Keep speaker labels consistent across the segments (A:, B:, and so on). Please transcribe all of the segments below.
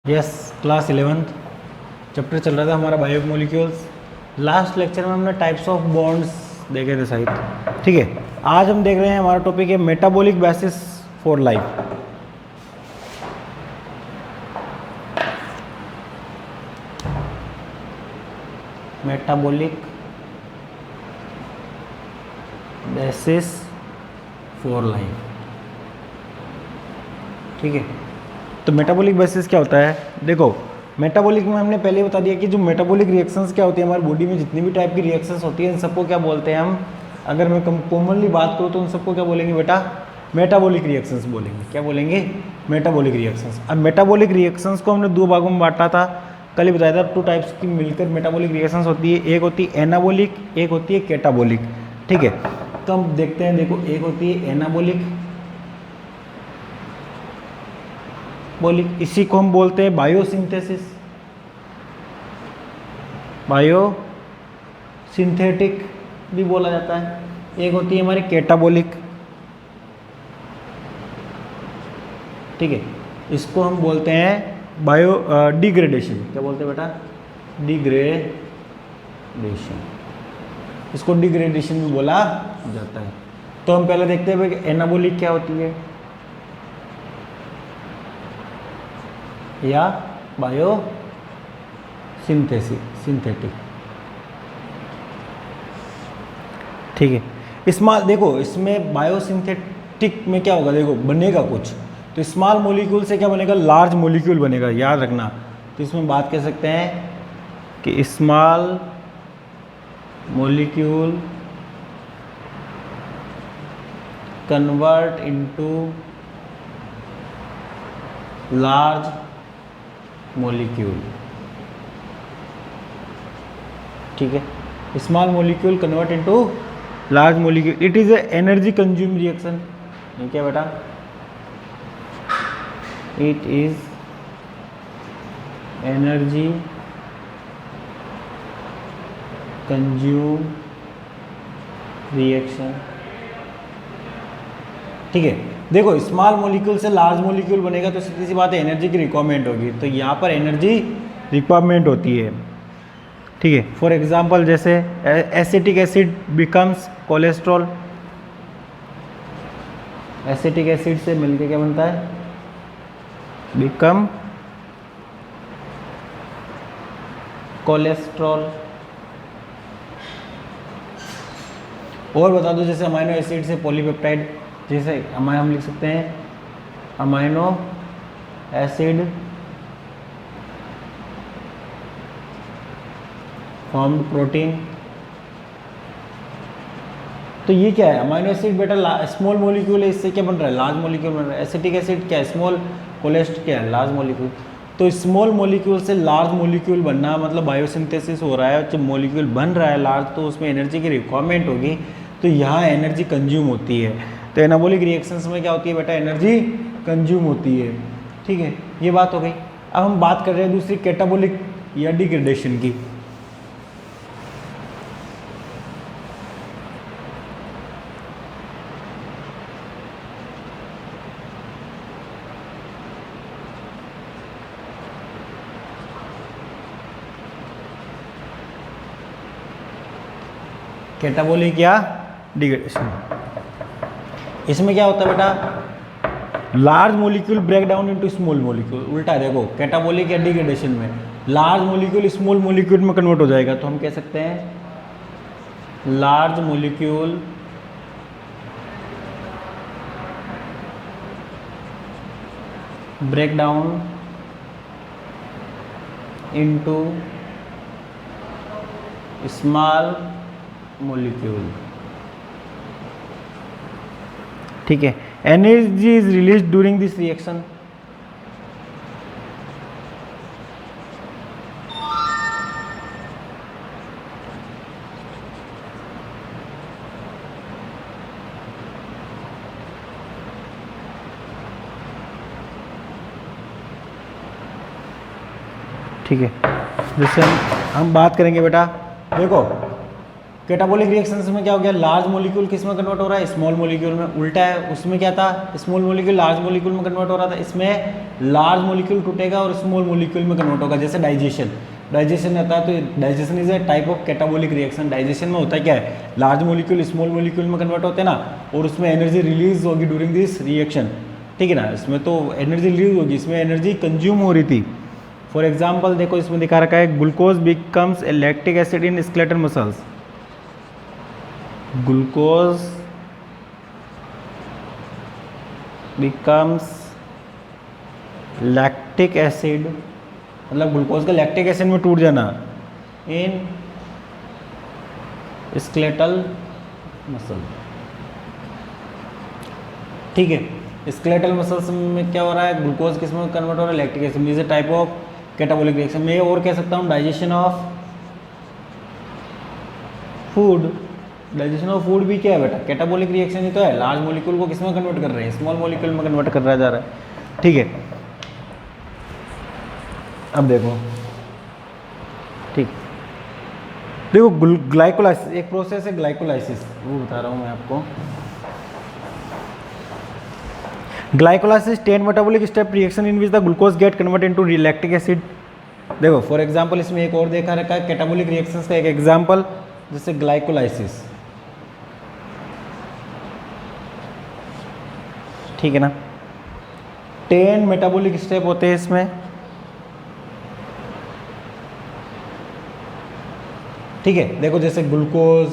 A: Yes, class 11th chapter चल रहा था हमारा बायोमोलिक्यूल्स। लास्ट लेक्चर में हमने टाइप्स ऑफ बॉन्ड्स देखे थे शायद। ठीक है, आज हम देख रहे हैं हमारा टॉपिक है metabolic basis for life. Metabolic basis for life. ठीक है, तो मेटाबॉलिक बेसिस क्या होता है? देखो, मेटाबॉलिक में हमने पहले बता दिया कि जो मेटाबॉलिक रिएक्शंस क्या होती है, हमारी बॉडी में जितनी भी टाइप की रिएक्शंस होती है इन सबको क्या बोलते हैं हम? अगर मैं कॉमनली बात करूँ तो उन सबको क्या बोलेंगे बेटा? मेटाबॉलिक रिएक्शंस बोलेंगे। क्या बोलेंगे? Metabolic reactions. अब मेटाबॉलिक रिएक्शंस को हमने दो भागों में बांटा था, कल ही बताया था। टू टाइप्स की मिलकर मेटाबॉलिक रिएक्शंस होती है, एक होती है एनाबॉलिक, एक होती है कैटाबॉलिक। ठीक है, तो हम देखते हैं। देखो, एक होती है एनाबॉलिक, इसी को हम बोलते हैं बायोसिंथेसिस, बायोसिंथेटिक भी बोला जाता है। एक होती है हमारी कैटाबॉलिक। ठीक है, इसको हम बोलते हैं बायो डिग्रेडेशन। क्या बोलते हैं बेटा? डिग्रेडेशन। इसको डिग्रेडेशन भी बोला जाता है। तो हम पहले देखते हैं कि एनाबॉलिक क्या होती है या बायो सिंथेटिक। ठीक है, स्मॉल, देखो इसमें बायोसिंथेटिक में क्या होगा? देखो, बनेगा कुछ तो स्मॉल मॉलिक्यूल से क्या बनेगा? लार्ज मॉलिक्यूल बनेगा, याद रखना। तो इसमें बात कह सकते हैं कि small molecule convert into large molecule. ठीक है, small molecule convert into large molecule. It is a energy consume reaction. क्या बेटा? It is energy consume reaction. ठीक है, देखो स्मॉल मॉलिक्यूल से लार्ज मॉलिक्यूल बनेगा तो सीधी सी बात है एनर्जी की रिक्वायरमेंट होगी। तो यहाँ पर एनर्जी रिक्वायरमेंट होती है। ठीक है, फॉर एग्जांपल जैसे acetic acid becomes cholesterol. Acetic acid से मिलके क्या बनता है? Become cholesterol. और बता दो, जैसे अमाइनो एसिड से पॉलीपेप्टाइड, जैसे हम लिख सकते हैं अमाइनो एसिड फॉर्म्ड प्रोटीन। तो ये क्या है? अमाइनो एसिड बेटा स्मॉल मॉलिक्यूल है, इससे क्या बन रहा है? लार्ज मॉलिक्यूल बन रहा है। एसिटिक एसिड क्या है? स्मॉल, कोलेस्ट क्या है? Large molecule. तो स्मॉल मॉलिक्यूल से लार्ज मॉलिक्यूल बनना मतलब बायोसिंथेसिस हो रहा है। जब मॉलिक्यूल बन रहा है लार्ज तो उसमें एनर्जी की रिक्वायरमेंट होगी, तो यहाँ एनर्जी कंज्यूम होती है। तो एनाबॉलिक रिएक्शंस में क्या होती है बेटा? एनर्जी कंज्यूम होती है। ठीक है, ये बात हो गई। अब हम बात कर रहे हैं दूसरी कैटाबॉलिक या डिग्रेडेशन की। कैटाबॉलिक या डिग्रेडेशन, इसमें क्या होता है बेटा? Large molecule break down into small molecule. उल्टा है, देखो कैटाबॉलिक या डिग्रेडेशन में लार्ज मॉलिक्यूल स्मॉल मॉलिक्यूल में कन्वर्ट हो जाएगा। तो हम कह सकते हैं large molecule break down into small molecule. ठीक है, energy is release during this reaction. ठीक है, जैसे हम बात करेंगे बेटा, देखो कैटाबॉलिक रिएक्शंस में क्या हो गया, लार्ज मॉलिक्यूल किस में कन्वर्ट हो रहा है, स्मॉल मॉलिक्यूल में। उल्टा है, उसमें क्या था, स्मॉल मॉलिक्यूल लार्ज मॉलिक्यूल में कन्वर्ट हो रहा था, इसमें लार्ज मॉलिक्यूल टूटेगा और स्मॉल मॉलिक्यूल में कन्वर्ट होगा। जैसे डाइजेशन, डाइजेशन होता है तो digestion is a type of catabolic reaction. Digestion में होता है क्या है, लार्ज मॉलिक्यूल स्मॉल मॉलिक्यूल में कन्वर्ट होते हैं ना, और उसमें एनर्जी रिलीज होगी ड्यूरिंग दिस रिएक्शन, ठीक है ना। इसमें तो एनर्जी रिलीज होगी, इसमें एनर्जी कंज्यूम हो रही थी। फॉर एग्जाम्पल देखो इसमें दिखा रखा है, glucose becomes a lactic acid in skeletal muscles. Glucose becomes lactic acid, मतलब ग्लूकोज का लैक्टिक एसिड में टूट जाना इन स्केलेटल मसल, ठीक है। स्केलेटल मसल्स में क्या हो रहा है, ग्लूकोज किस में कन्वर्ट हो रहा है, lactic acid. Is a type of catabolic reaction. मैं और कह सकता हूँ digestion of food. Digestion of food भी क्या है बेटा, कैटाबॉलिक रिएक्शन ही तो है। लार्ज मॉलिक्यूल को किस में कन्वर्ट कर रहे हैं, स्मॉल मॉलिक्यूल में कन्वर्ट कर रहा जा रहा है, ठीक है। अब देखो, ठीक, देखो ग्लाइकोलाइसिस एक प्रोसेस है, ग्लाइकोलाइसिस वो बता रहा हूँ मैं आपको। Glycolysis 10 metabolic step reaction in which the glucose gate convert into lactic acid. देखो फॉर एग्जांपल इसमें एक और देखा रखा है कैटाबॉलिक रिएक्शंस का एक एग्जांपल, जैसे ग्लाइकोलाइसिस, ठीक है ना। 10 मेटाबॉलिक स्टेप होते हैं इसमें, ठीक है। देखो जैसे ग्लूकोज,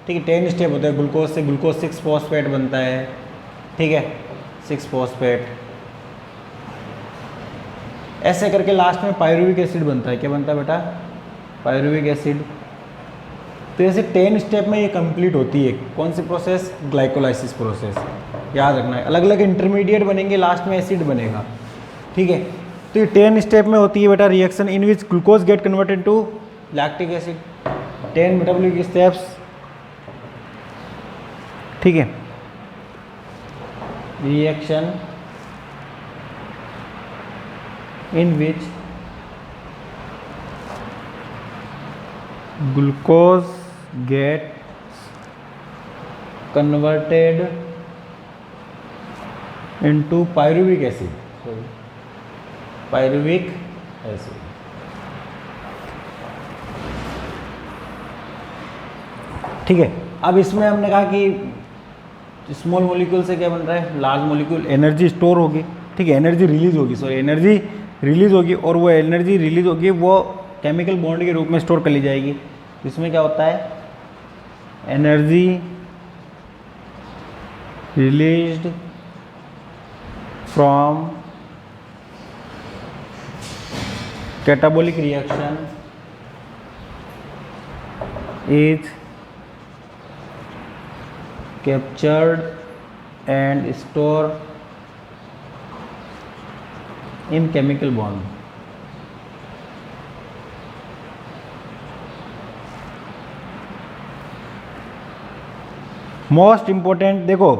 A: ठीक है, 10 स्टेप होते हैं। ग्लूकोज से ग्लूकोज 6 फॉस्फेट बनता है, ठीक है, 6 फॉस्फेट। ऐसे करके लास्ट में पायरुविक एसिड बनता है। क्या बनता है बेटा, पायरुविक एसिड। तो ऐसे 10 स्टेप में ये कंप्लीट होती है कौन सी प्रोसेस, ग्लाइकोलाइसिस प्रोसेस। याद रखना है, अलग अलग इंटरमीडिएट बनेंगे, लास्ट में एसिड बनेगा, ठीक है। तो ये 10 स्टेप में होती है बेटा reaction in which glucose get converted to lactic acid. 10 metabolic steps, ठीक है। Reaction in which glucose get converted into pyruvic acid, pyruvic acid, ठीक है। अब इसमें हमने कहा कि स्मॉल मॉलिक्यूल से क्या बन रहा है, लार्ज मॉलिक्यूल। एनर्जी स्टोर होगी, ठीक है, एनर्जी रिलीज होगी, सॉरी एनर्जी रिलीज होगी, और वो एनर्जी रिलीज होगी वो केमिकल बॉन्ड के रूप में स्टोर कर ली जाएगी। तो इसमें क्या होता है, energy released from catabolic reaction is captured and stored in chemical bond. Most important, देखो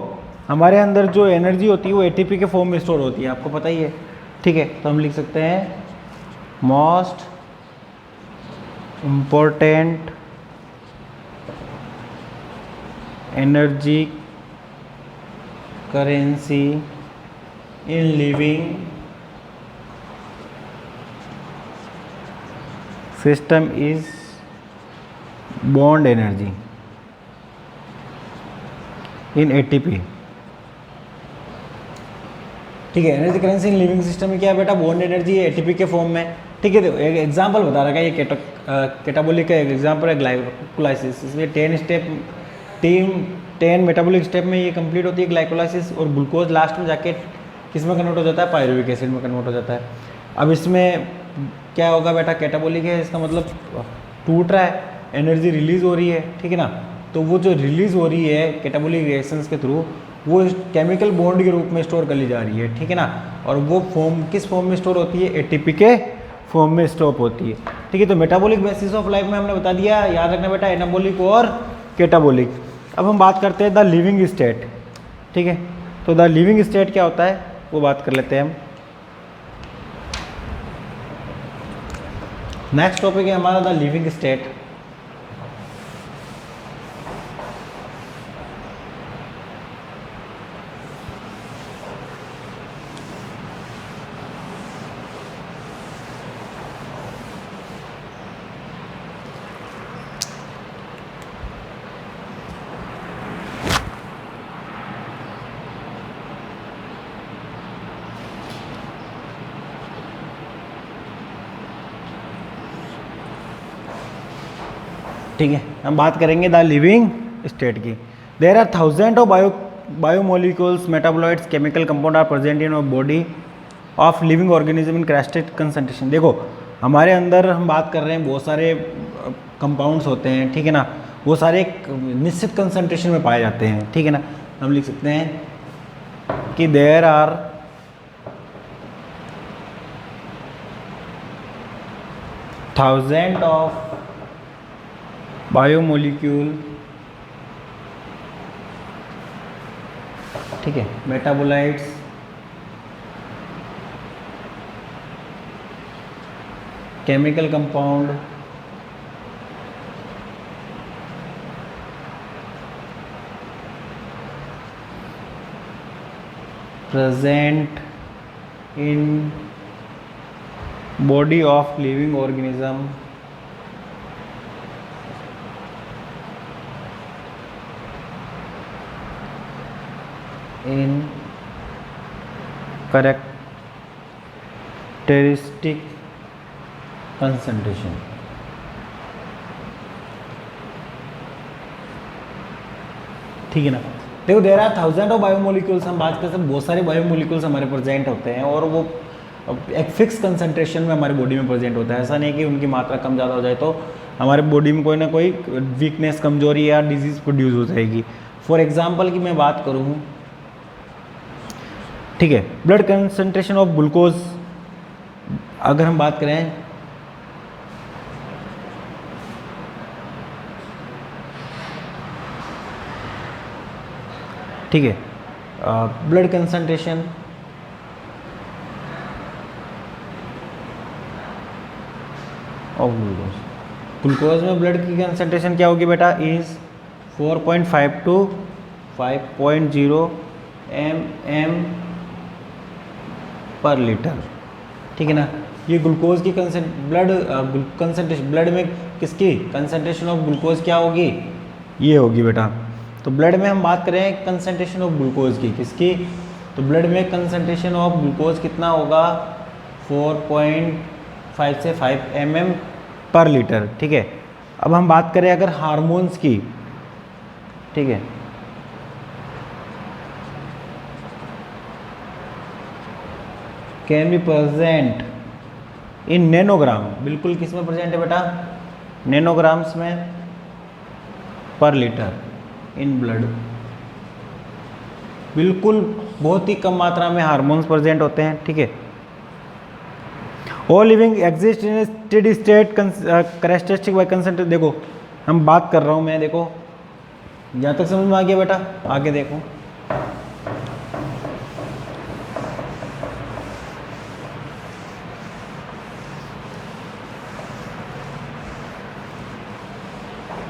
A: हमारे अंदर जो एनर्जी होती है वो एटीपी के फॉर्म में स्टोर होती है, आपको पता ही है, ठीक है। तो हम लिख सकते हैं most important energy currency in living system is bond energy in ATP, ठीक है। Energy currency in living system में क्या है बेटा, बॉन्ड एनर्जी है एटीपी के फॉर्म में, ठीक है। तो एक एग्जांपल बता रखा है, ये कैटाबॉलिक का एक एग्जांपल है ग्लाइकोलाइसिस। इसमें 10 मेटाबॉलिक स्टेप में ये कंप्लीट होती है ग्लाइकोलाइसिस, और ग्लूकोज लास्ट में जाके किस में कन्वर्ट हो जाता है, पायरुविक एसिड में कन्वर्ट हो जाता है। अब इसमें क्या होगा बेटा, कैटाबॉलिक है, इसका मतलब टूट रहा है, एनर्जी रिलीज हो रही है, ठीक है ना। तो वो जो रिलीज हो रही है कैटाबॉलिक रिएक्शंस के थ्रू, वो केमिकल बॉन्ड के रूप में स्टोर कर ली जा रही है, ठीक है ना। और वो फॉर्म किस फॉर्म में स्टोर होती है, एटीपी के फॉर्म में स्टोर होती है, ठीक है। तो मेटाबॉलिक बेसिस ऑफ लाइफ में हमने बता दिया, याद रखना बेटा, एनाबॉलिक और कैटाबॉलिक। अब हम बात करते हैं द लिविंग स्टेट, ठीक है। तो द लिविंग स्टेट क्या होता है वो बात कर लेते हैं हम। नेक्स्ट टॉपिक है हमारा द लिविंग स्टेट। ठीक है, हम बात करेंगे द लिविंग स्टेट की। There are thousand of biomolecules, metabolites, chemical compound are present in body of living organism in crusted concentration. देखो हमारे अंदर हम बात कर रहे हैं बहुत सारे कंपाउंड्स होते हैं, ठीक है ना, वो सारे एक निश्चित कंसंट्रेशन में पाए जाते हैं, ठीक है ना। हम लिख सकते हैं कि there are thousand of biomolecule, ठीक है, metabolites, chemical compound, present in body of living organism in characteristic concentration. ठीक है ना। देखो there are thousand of biomolecules, हम बात करते हैं बहुत सारे बायोमोलिक्यूल्स हमारे प्रेजेंट होते हैं और वो एक फिक्स कंसंट्रेशन में हमारी बॉडी में प्रेजेंट होता है। ऐसा नहीं कि उनकी मात्रा कम ज़्यादा हो जाए तो हमारे बॉडी में कोई ना कोई वीकनेस, कमजोरी या डिजीज प्रोड्यूस हो जाएगी। फॉर एग्जाम्पल की मैं बात करूँ, ठीक है, ब्लड कंसंट्रेशन ऑफ ग्लूकोज अगर हम बात करें, ठीक है, blood concentration of glucose, glucose में ब्लड की कंसंट्रेशन क्या होगी बेटा, इज 4.5 टू 5.0 mm पर लीटर, ठीक है ना। ये ग्लूकोज की ब्लड कंसंट्रेशन, ब्लड में किसकी कंसंट्रेशन ऑफ ग्लूकोज क्या होगी, ये होगी बेटा। तो ब्लड में हम बात करें कंसंट्रेशन ऑफ ग्लूकोज की, किसकी, तो ब्लड में कंसंट्रेशन ऑफ ग्लूकोज कितना होगा, 4.5 से 5 mm पर लीटर, ठीक है। अब हम बात करें अगर हार्मोन्स की, ठीक है, can be present in nanogram, बिल्कुल किस में प्रेजेंट है बेटा, नैनोग्राम्स में पर लीटर इन ब्लड, बिल्कुल बहुत ही कम मात्रा में हार्मोन्स प्रेजेंट होते हैं, ठीक है। All living exist in steady state characteristic by concentration. देखो हम बात कर रहा हूँ मैं, देखो यहाँ तक समझ में आ गया बेटा, आगे देखो,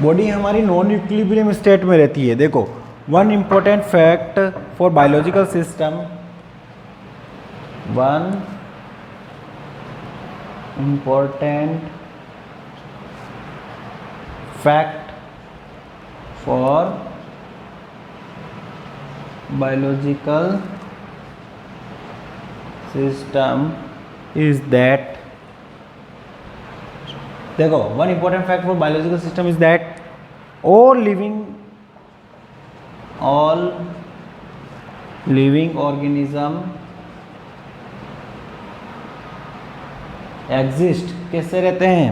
A: बॉडी हमारी नॉन इक्विलिब्रियम स्टेट में रहती है। देखो one important fact for biological system, one important fact for biological system is that, देखो one important fact for biological system is that all living organism exist, कैसे रहते हैं,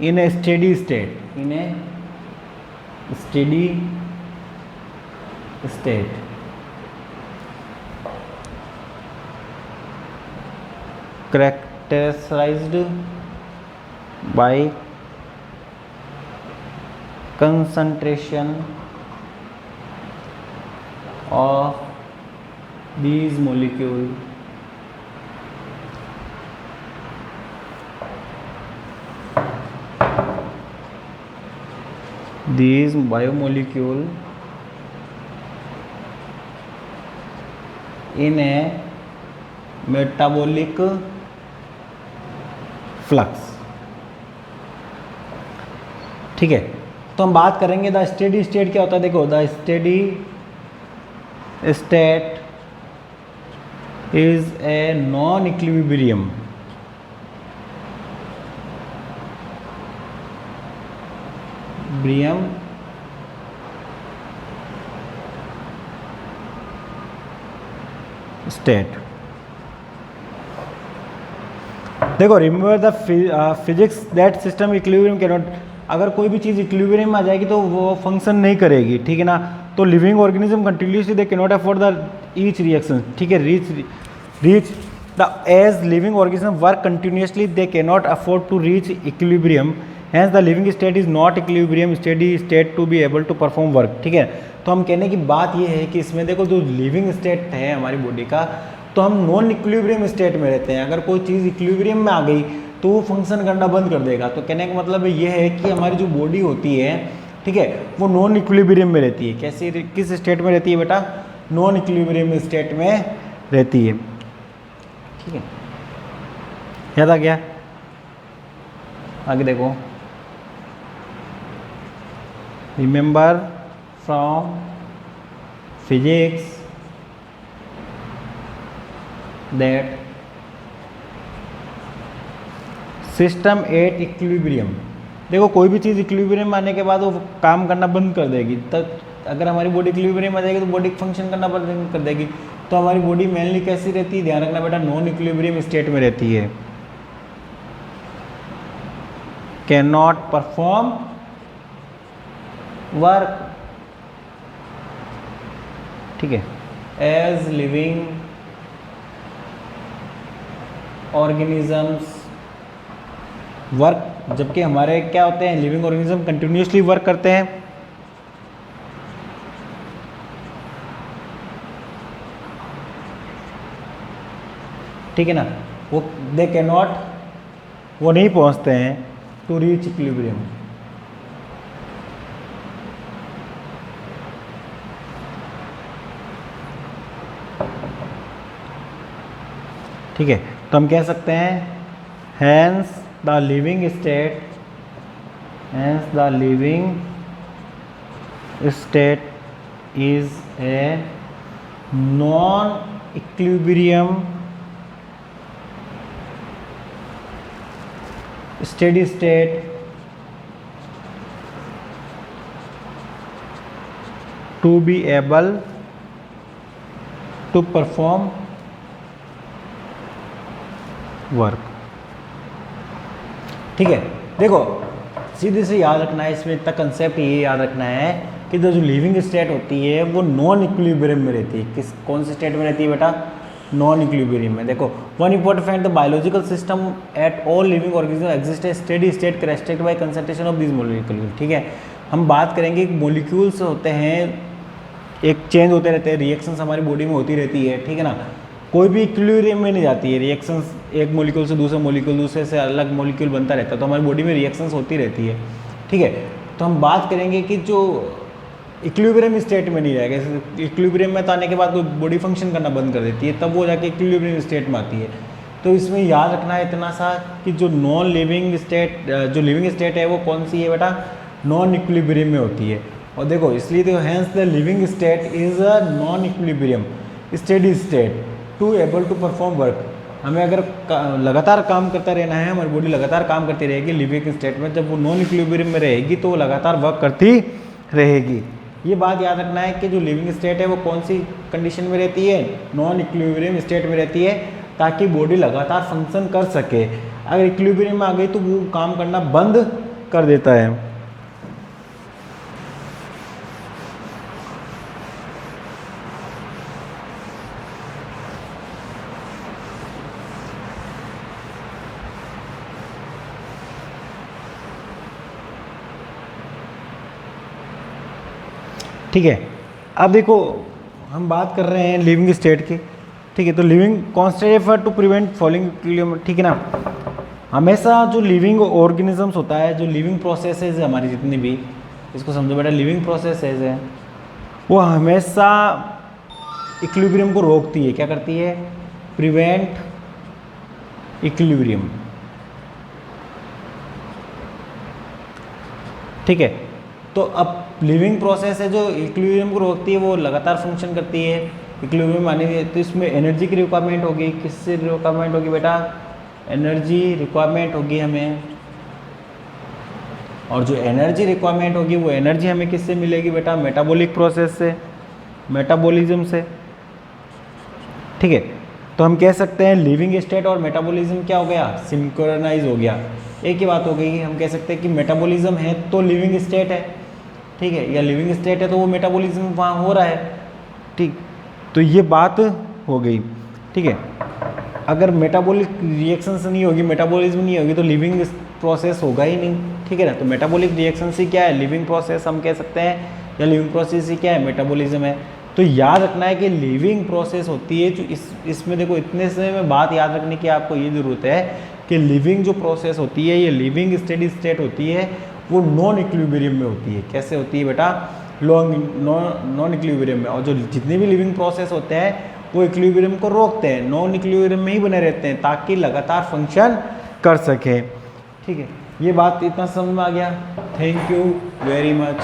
A: in a steady state, in a steady state, characterized by concentration of these molecule these biomolecule in a metabolic flux, ठीक है। तो हम बात करेंगे the steady state क्या होता है। देखो the steady state is a non equilibrium, equilibrium state. देखो remember the physics that system equilibrium can not, अगर कोई भी चीज़ इक्विलिब्रियम में आ जाएगी तो वो फंक्शन नहीं करेगी, ठीक है ना। तो living organism continuously they can not afford the each reaction, ठीक है, reach the as living organism work continuously they can not afford to reach equilibrium, hence the living state is not equilibrium steady state to be able to perform work, ठीक है। तो हम कहने की बात ये है कि इसमें देखो जो लिविंग स्टेट है हमारी बॉडी का, तो हम नॉन इक्विलिब्रियम स्टेट में रहते हैं। अगर कोई चीज़ इक्विलिब्रियम में आ गई तो वो फंक्शन करना बंद कर देगा। तो कहने का मतलब ये है कि हमारी जो बॉडी होती है, ठीक है, वो नॉन इक्विलिब्रियम में रहती है। कैसे, किस स्टेट में रहती है बेटा? नॉन इक्विलिब्रियम स्टेट में रहती है, ठीक है। याद आ गया? आगे देखो, remember from physics that system at equilibrium. देखो कोई भी चीज़ इक्विलिब्रियम में आने के बाद वो काम करना बंद कर देगी। तब अगर हमारी बॉडी इक्विलिब्रियम में आ जाएगी तो बॉडी फंक्शन करना बंद कर देगी। तो हमारी बॉडी मेनली कैसी रहती है, ध्यान रखना बेटा, नॉन इक्विलिब्रियम स्टेट में रहती है। कैन नॉट परफॉर्म वर्क, ठीक है, एज लिविंग ऑर्गेनिजम्स वर्क, जबकि हमारे क्या होते हैं, लिविंग ऑर्गेनिज्म कंटिन्यूसली वर्क करते हैं। ठीक है ना, वो दे कैन नॉट, वो नहीं पहुंचते हैं टू रीच इक्विलिब्रियम। ठीक है, तो हम कह सकते हैं hence the living state, hence the living state is a non equilibrium steady state to be able to perform work. ठीक है, देखो सीधे से याद रखना है, इसमें इतना कंसेप्ट ये याद रखना है कि जो लिविंग स्टेट होती है वो नॉन इक्विलिब्रियम में रहती है। किस कौन से स्टेट में रहती है बेटा? नॉन इक्विलिब्रियम में। देखो one important fact, the biological system at all living organism exist a steady state characterised by concentration of this molecule. ठीक है, हम बात करेंगे मॉलिक्यूल्स होते हैं, एक चेंज होते रहते हैं, रिएक्शंस हमारी बॉडी में होती रहती है। ठीक है ना, कोई भी इक्विलिब्रियम में नहीं जाती है, रिएक्शंस एक मॉलिक्यूल से दूसरा मॉलिक्यूल, दूसरे से अलग मॉलिक्यूल बनता रहता है, तो हमारी बॉडी में रिएक्शंस होती रहती है। ठीक है, तो हम बात करेंगे कि जो इक्विलिब्रियम स्टेट में नहीं रहेगा, इक्विलिब्रियम में तो आने के बाद कोई बॉडी फंक्शन करना बंद कर देती है, तब वो जाके इक्विलिब्रियम स्टेट में आती है। तो इसमें याद रखना है इतना सा कि जो नॉन लिविंग स्टेट, जो लिविंग स्टेट है वो कौन सी है बेटा? नॉन इक्विलिब्रियम में होती है। और देखो इसलिए तो hence the living state is a non equilibrium steady state to able to perform work. हमें अगर लगातार काम करता रहना है, हमारी बॉडी लगातार काम करती रहेगी लिविंग स्टेट में, जब वो नॉन इक्विलिब्रियम में रहेगी तो वो लगातार वर्क करती रहेगी। ये बात याद रखना है कि जो लिविंग स्टेट है वो कौन सी कंडीशन में रहती है? नॉन इक्विलिब्रियम स्टेट में रहती है, ताकि बॉडी लगातार फंक्शन कर सके। अगर इक्विलिब्रियम में आ गई तो वो काम करना बंद कर देता है। ठीक है, अब देखो हम बात कर रहे हैं लिविंग स्टेट की। ठीक है, तो living constant effort to prevent falling equilibrium. ठीक है ना, हमेशा जो लिविंग ऑर्गेनिजम्स होता है, जो लिविंग प्रोसेसेस है हमारी जितनी भी, इसको समझो बेटा, लिविंग प्रोसेसेस है वो हमेशा इक्विलिब्रियम को रोकती है। क्या करती है? Prevent equilibrium. ठीक है, तो अब लिविंग प्रोसेस है जो इक्विलिब्रियम को रोकती है, वो लगातार फंक्शन करती है, इक्विलिब्रियम आने की। तो इसमें एनर्जी की रिक्वायरमेंट होगी। किससे रिक्वायरमेंट होगी बेटा? एनर्जी रिक्वायरमेंट होगी हमें और जो एनर्जी रिक्वायरमेंट होगी वो एनर्जी हमें किससे मिलेगी बेटा, मेटाबॉलिक प्रोसेस से, मेटाबॉलिज्म से। ठीक है, तो हम कह सकते हैं लिविंग स्टेट और मेटाबॉलिज्म क्या हो गया, सिंक्रोनाइज हो गया। एक ही बात हो गई, हम कह सकते हैं कि मेटाबॉलिज्म है तो लिविंग स्टेट है, ठीक है, या लिविंग स्टेट है तो वो मेटाबॉलिज्म वहाँ हो रहा है। ठीक, तो ये बात हो गई। ठीक है, अगर मेटाबॉलिक रिएक्शंस नहीं होगी, मेटाबॉलिज्म नहीं होगी तो लिविंग प्रोसेस होगा ही नहीं। ठीक है ना, तो मेटाबॉलिक रिएक्शन ही क्या है, लिविंग प्रोसेस हम कह सकते हैं, या लिविंग प्रोसेस ही क्या है, मेटाबॉलिज्म है। तो याद रखना है कि लिविंग प्रोसेस होती है जो इसमें देखो, इतने से में बात याद रखने की आपको ये ज़रूरत है कि लिविंग जो प्रोसेस होती है, ये लिविंग स्टेडी स्टेट होती है, वो नॉन इक्विलिब्रियम में होती है। कैसे होती है बेटा, नॉन इक्विलिब्रियम में। और जो जितने भी लिविंग प्रोसेस होते हैं वो इक्विलिब्रियम को रोकते हैं, नॉन इक्विलिब्रियम में ही बने रहते हैं ताकि लगातार फंक्शन कर सकें। ठीक है, ये बात इतना समझ में आ गया। Thank you very much.